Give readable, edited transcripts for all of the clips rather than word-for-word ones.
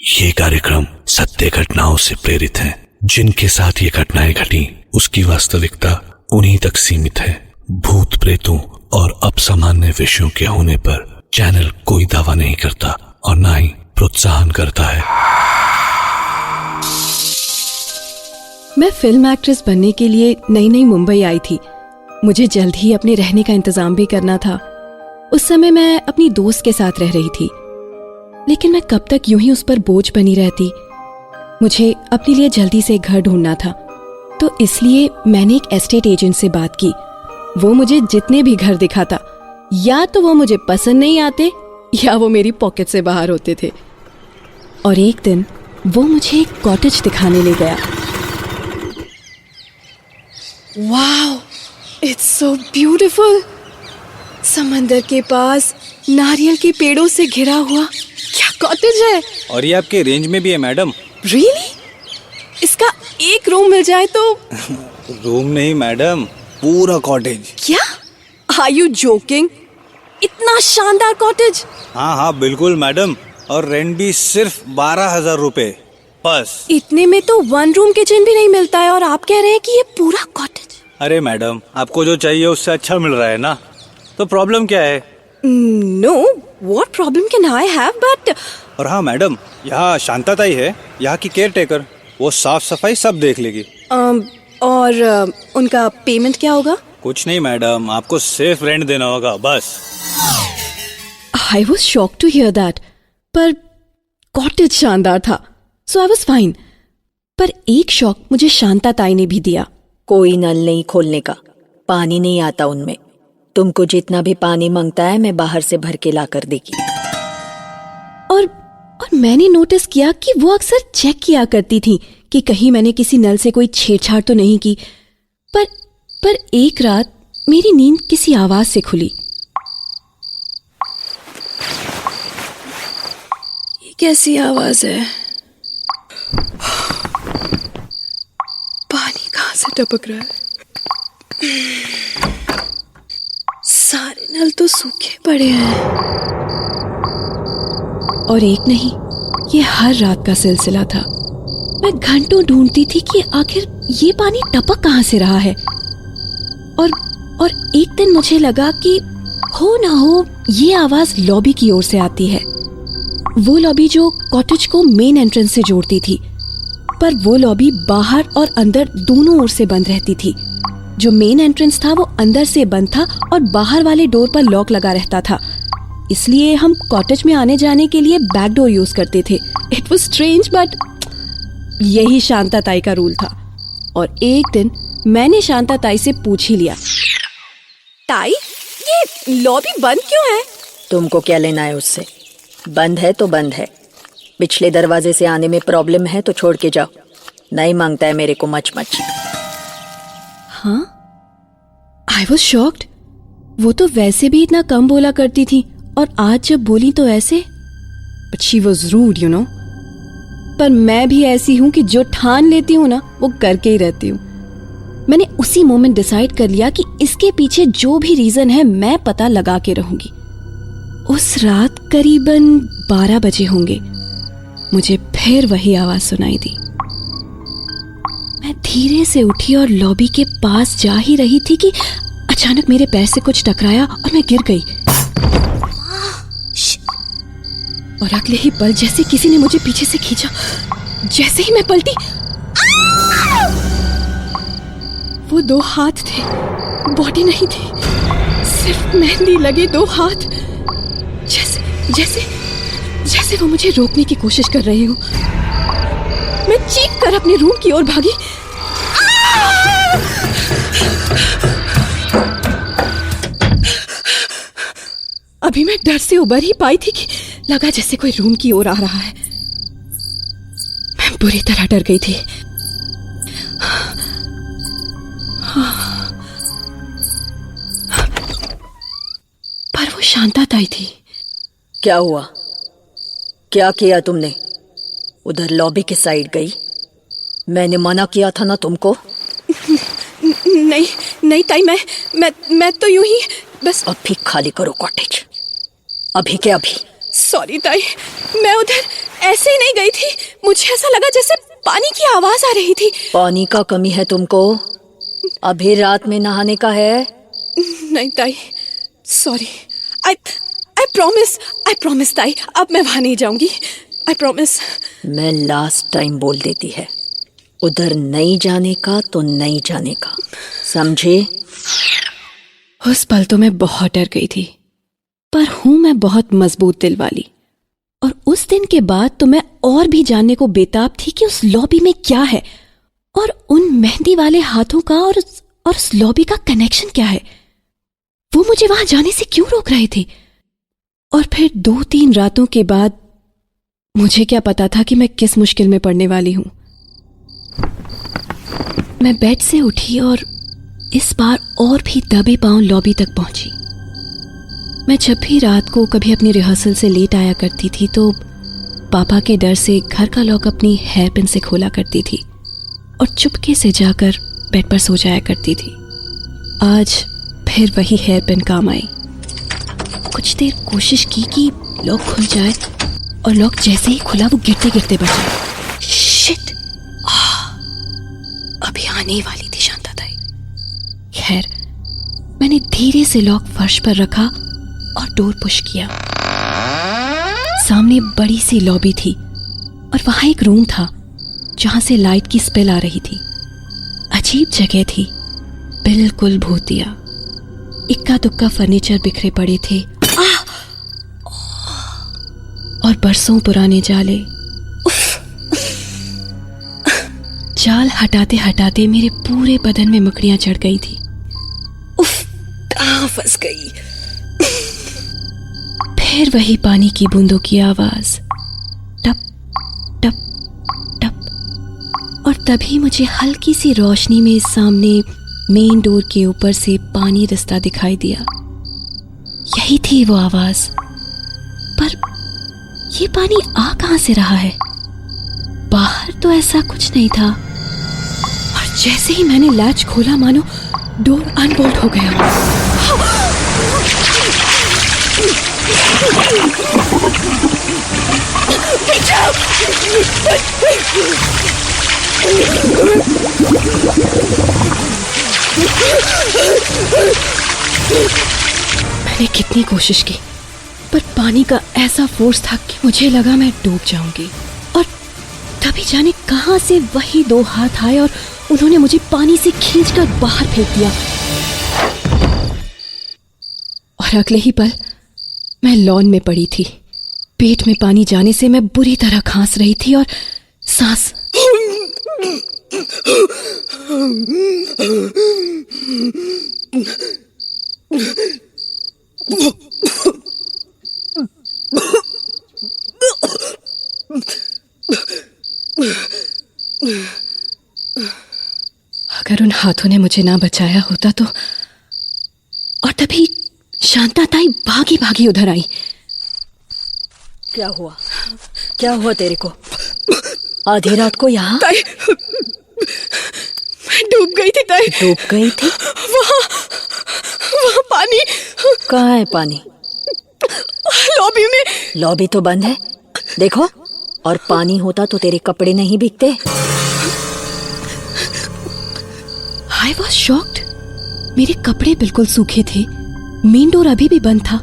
ये कार्यक्रम सत्य घटनाओं से प्रेरित है। जिनके साथ ये घटनाएं घटी उसकी वास्तविकता उन्हीं तक सीमित है। भूत प्रेतों और अपसामान्य विषयों के होने पर चैनल कोई दावा नहीं करता और ना ही प्रोत्साहन करता है। मैं फिल्म एक्ट्रेस बनने के लिए नई नई मुंबई आई थी। मुझे जल्द ही अपने रहने का इंतजाम भी करना था। उस समय मैं अपनी दोस्त के साथ रह रही थी, लेकिन मैं कब तक यूं ही उस पर बोझ बनी रहती। मुझे अपने लिए जल्दी से एक घर ढूंढना था, तो इसलिए मैंने एक एस्टेट एजेंट से बात की। वो मुझे जितने भी घर दिखाता, या तो वो मुझे पसंद नहीं आते या वो मेरी पॉकेट से बाहर होते थे। और एक दिन वो मुझे एक कॉटेज दिखाने ले गया। Wow, it's so beautiful. समंदर के पास नारियल के पेड़ों से घिरा हुआ क्या कॉटेज है। और ये आपके रेंज में भी है मैडम। रियली? इसका एक रूम मिल जाए तो? रूम नहीं मैडम, पूरा कॉटेज। क्या? Are you joking? इतना शानदार कॉटेज? हाँ बिल्कुल मैडम, और रेंट भी सिर्फ 12,000 रुपए बस। इतने में तो वन रूम किचन भी नहीं मिलता है और आप कह रहे हैं कि ये पूरा कॉटेज? अरे मैडम, आपको जो चाहिए उससे अच्छा मिल रहा है ना, तो प्रॉब्लम क्या है? No, what problem can I have? But और हाँ मैडम, यहाँ शांता ताई है, यहाँ की केयर टेकर। वो साफ सफाई सब देख लेगी। और उनका पेमेंट क्या होगा? कुछ नहीं मैडम, आपको सिर्फ रेंट देना होगा बस। I was shock to hear that, पर कॉटेज शानदार था, सो आई वॉज फाइन। पर एक शॉक मुझे शांता ताई ने भी दिया। कोई नल नहीं खोलने का, पानी नहीं आता उनमें। तुमको जितना भी पानी मांगता है मैं बाहर से भर के ला कर देगी। और मैंने नोटिस किया कि वो अक्सर चेक किया करती थी कि कहीं मैंने किसी नल से कोई छेड़छाड़ तो नहीं की। पर एक रात मेरी नींद किसी आवाज से खुली। ये कैसी आवाज है? पानी कहां से टपक रहा है? सारे नल तो सूखे पड़े हैं। और एक नहीं, ये हर रात का सिलसिला था। मैं घंटों ढूंढती थी कि आखिर ये पानी टपक कहां से रहा है। और एक दिन मुझे लगा कि हो ना हो ये आवाज लॉबी की ओर से आती है। वो लॉबी जो कॉटेज को मेन एंट्रेंस से जोड़ती थी, पर वो लॉबी बाहर और अंदर दोनों ओर से बंद रहती थी। जो मेन एंट्रेंस था वो अंदर से बंद था और बाहर वाले डोर पर लॉक लगा रहता था। इसलिए हम कॉटेज में आने जाने के लिए बैक डोर यूज करते थे। इट वाज स्ट्रेंज, बट यही शांता ताई का रूल था। और एक दिन मैंने शांता ताई से पूछ ही लिया, ताई ये लॉबी बंद क्यों है? तुमको क्या लेना है उससे? बंद है तो बंद है। पिछले दरवाजे से आने में प्रॉब्लम है तो छोड़ के जाओ। नहीं मांगता है मेरे को मच मच। हाँ, आई वॉज शॉक्ड। वो तो वैसे भी इतना कम बोला करती थी और आज जब बोली तो ऐसे। But she was rude, you know. पर मैं भी ऐसी हूं कि जो ठान लेती हूँ ना वो करके ही रहती हूँ। मैंने उसी मोमेंट डिसाइड कर लिया कि इसके पीछे जो भी रीजन है मैं पता लगा के रहूंगी। उस रात करीबन 12 बजे होंगे, मुझे फिर वही आवाज सुनाई दी। मैं धीरे से उठी और लॉबी के पास जा ही रही थी कि अचानक मेरे पैर से कुछ टकराया और मैं गिर गई। और अगले ही पल जैसे किसी ने मुझे पीछे से खींचा। जैसे ही मैं पलटी, वो 2 हाथ थे, बॉडी नहीं थी, सिर्फ मेहंदी लगे 2 हाथ। जैसे वो मुझे रोकने की कोशिश कर रहे हो। मैं चीख कर अपने रूम की ओर भागी। अभी मैं डर से उबर ही पाई थी कि लगा जैसे कोई रूम की ओर आ रहा है। मैं बुरी तरह डर गई थी। पर वो शांता ताई थी। क्या हुआ? क्या किया तुमने? उधर लॉबी के साइड गई? मैंने मना किया था ना तुमको। नहीं ताई, मैं तो यूं ही बस। अभी खाली करो कॉटेज, अभी के अभी। सॉरी ताई, मैं उधर ऐसे ही नहीं गई मुझे ऐसा लगा जैसे पानी की आवाज आ रही थी। पानी का कमी है तुमको? अभी रात में नहाने का है? नहीं ताई, सॉरी। आई प्रॉमिस ताई, अब मैं वहां नहीं जाऊंगी। I promise. मैं लास्ट टाइम बोल देती है, उधर नहीं जाने का तो नहीं जाने का, समझे? उस पल तो मैं बहुत डर गई थी, पर हूं मैं बहुत मजबूत दिल वाली। और उस दिन के बाद तो मैं और भी जानने को बेताब थी कि उस लॉबी में क्या है, और उन मेहंदी वाले हाथों का और उस लॉबी का कनेक्शन क्या है। वो मुझे वहां जाने से क्यों रोक रहे थे? और फिर 2-3 रातों के बाद मुझे क्या पता था कि मैं किस मुश्किल में पड़ने वाली हूं। मैं बेड से उठी और इस बार और भी दबे पांव लॉबी तक पहुंची। मैं जब भी रात को कभी अपनी रिहर्सल से लेट आया करती थी तो पापा के डर से घर का लॉक अपनी हेयर पिन से खोला करती थी और चुपके से जाकर बेड पर सो जाया करती थी। आज फिर वही हेयर पिन काम आई। कुछ देर कोशिश की कि लॉक खुल जाए, और लॉक जैसे ही खुला वो गिरते गिरते बचा। शिट! अभी आने ही वाली थी शांता ताई। खैर, मैंने धीरे से लॉक फर्श पर रखा और डोर पुश किया। सामने बड़ी सी लॉबी थी और वहां एक रूम था जहां से लाइट की स्पेल आ रही थी। अजीब जगह थी, बिल्कुल भूतिया। इक्का दुक्का फर्नीचर बिखरे पड़े थे और बरसों पुराने जाले। जाल हटाते हटाते मेरे पूरे बदन में मकड़ियां चढ़ गई थी। उफ, कहां फंस गई। फिर वही पानी की बूंदों की आवाज, टप टप टप। और तभी मुझे हल्की सी रोशनी में सामने मेन डोर के ऊपर से पानी रिसता दिखाई दिया। यही थी वो आवाज। पर ये पानी आ कहां से रहा है? बाहर तो ऐसा कुछ नहीं था। और जैसे ही मैंने लैच खोला मानो डोर अनबोल्ट हो गया। मैंने कितनी कोशिश की, पर पानी का ऐसा फोर्स था कि मुझे लगा मैं डूब जाऊंगी। और तभी जाने कहां से वही 2 हाथ आए और उन्होंने मुझे पानी से खींचकर बाहर फेंक दिया। और अगले ही पल मैं लॉन में पड़ी थी। पेट में पानी जाने से मैं बुरी तरह खांस रही थी और सांस अगर उन हाथों ने मुझे ना बचाया होता तो। और तभी शांता ताई भागी भागी उधर आई। क्या हुआ? क्या हुआ तेरे को? आधी रात को यहाँ? ताई, मैं डूब गई थी ताई। डूब गई थी? वहाँ पानी। कहाँ है पानी? लॉबी में। लॉबी तो बंद है, देखो। और पानी होता तो तेरे कपड़े नहीं भीगते। I was shocked। मेरे कपड़े बिल्कुल सूखे थे, मेन डोर अभी भी बंद था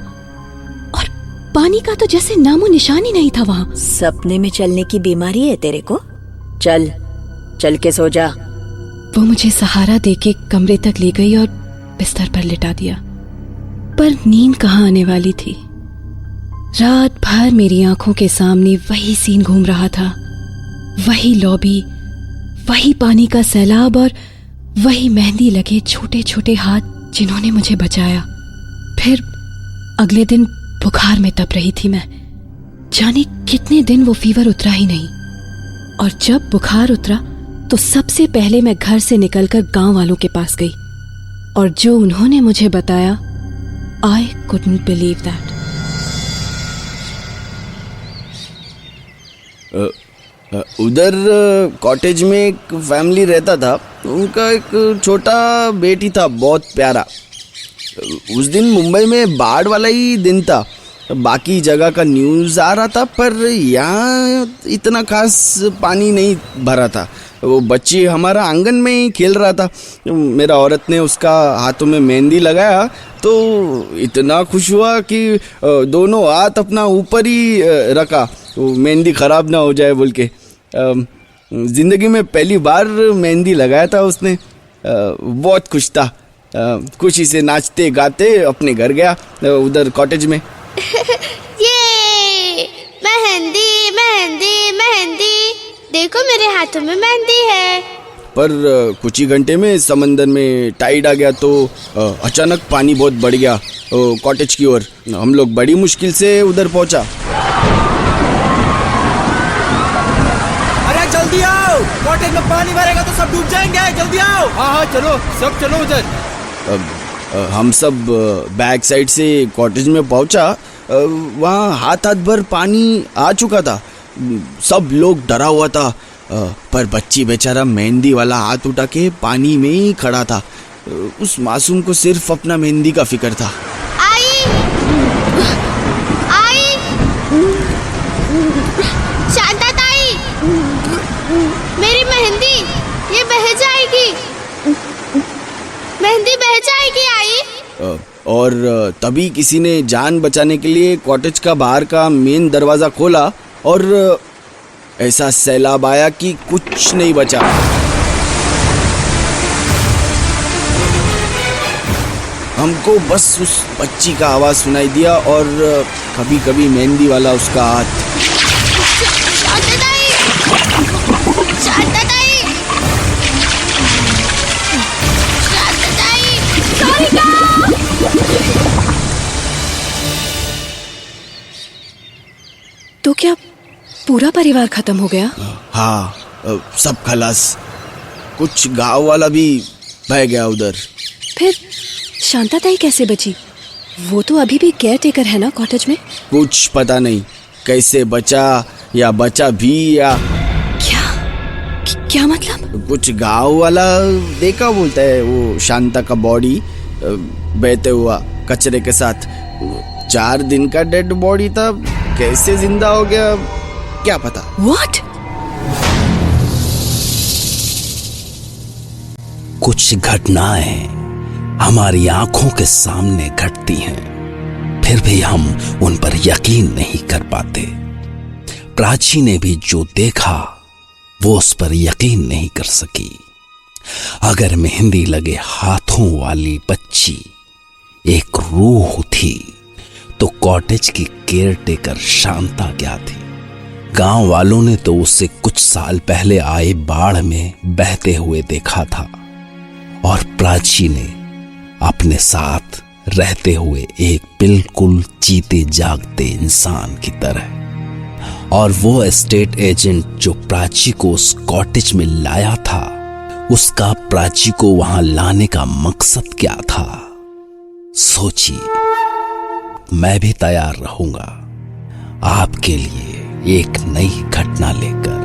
और पानी का तो जैसे नामो निशान ही नहीं था वहां। सपने में चलने की बीमारी है तेरे को? चल चल के सो जा। वो मुझे सहारा देके कमरे तक ले गई और बिस्तर पर लिटा दिया। पर नींद कहाँ आने वाली थी। रात भर मेरी आंखों के सामने वही सीन घूम रहा था। वही लॉबी, वही पानी का सैलाब और वही मेहंदी लगे छोटे छोटे हाथ जिन्होंने मुझे बचाया। फिर अगले दिन बुखार में तप रही थी मैं। जाने कितने दिन वो फीवर उतरा ही नहीं। और जब बुखार उतरा तो सबसे पहले मैं घर से निकलकर गांव वालों के पास गई और जो उन्होंने मुझे बताया, I couldn't believe that। उधर कॉटेज में एक फैमिली रहता था। उनका एक छोटा बेटी था, बहुत प्यारा। उस दिन मुंबई में बाढ़ वाला ही दिन था। बाकी जगह का न्यूज़ आ रहा था, पर यहाँ इतना खास पानी नहीं भरा था। वो बच्ची हमारा आंगन में ही खेल रहा था। मेरा औरत ने उसका हाथों में मेहंदी लगाया तो इतना खुश हुआ कि दोनों हाथ अपना ऊपर ही रखा, वो मेहंदी ख़राब ना हो जाए बोल के। ज़िंदगी में पहली बार मेहंदी लगाया था उसने। बहुत खुश था। खुशी से नाचते गाते अपने घर गया, उधर कॉटेज में। ये मेहंदी मेहंदी मेहंदी, देखो मेरे हाथों में मेहंदी है। पर कुछ ही घंटे में समंदर में टाइड आ गया तो अचानक पानी बहुत बढ़ गया कॉटेज की ओर। हम लोग बड़ी मुश्किल से उधर पहुंचा। अरे जल्दी आओ, कॉटेज में पानी भरेगा तो सब डूब जाएंगे, जल्दी आओ। हाँ चलो, सब चलो उधर। हम सब बैक साइड से कॉटेज में पहुंचा। वहाँ हाथ भर पानी आ चुका था। सब लोग डरा हुआ था, पर बच्ची बेचारा मेहंदी वाला हाथ उठा के पानी में ही खड़ा था। उस मासूम को सिर्फ अपना मेहंदी का फिक्र था। आई आई शांता ताई, मेरी मेहंदी ये बह जाएगी, मेहंदी बह जाएगी आई। और तभी किसी ने जान बचाने के लिए कॉटेज का बाहर का मेन दरवाज़ा खोला और ऐसा सैलाब आया कि कुछ नहीं बचा। हमको बस उस बच्ची का आवाज़ सुनाई दिया और कभी कभी मेहंदी वाला उसका हाथ। शांता ताई, शांता ताई, शांता ताई, सारिका। तो क्या पूरा परिवार खत्म हो गया? हाँ, सब खलास। कुछ गांव वाला भी बह गया उधर। फिर शांता ताई कैसे बची? वो तो अभी भी केयर टेकर है ना कॉटेज में? कुछ पता नहीं कैसे बचा या बचा भी या क्या मतलब? कुछ गांव वाला देखा बोलता है वो शांता का बॉडी बहते हुआ कचरे के साथ। 4 दिन का डेड बॉडी था, कैसे जिंदा हो गया क्या पता। What? कुछ घटनाएं हमारी आंखों के सामने घटती हैं, फिर भी हम उन पर यकीन नहीं कर पाते। प्राची ने भी जो देखा वो उस पर यकीन नहीं कर सकी। अगर मेहंदी लगे हाथों वाली बच्ची एक रूह थी तो कॉटेज की केयर टेकर शांता क्या थी? गांव वालों ने तो उसे कुछ साल पहले आए बाढ़ में बहते हुए देखा था और प्राची ने अपने साथ रहते हुए एक बिल्कुल जीते जागते इंसान की तरह। और वो एस्टेट एजेंट जो प्राची को उस कॉटेज में लाया था, उसका प्राची को वहां लाने का मकसद क्या था? सोचिए, मैं भी तैयार रहूंगा आपके लिए एक नई घटना लेकर।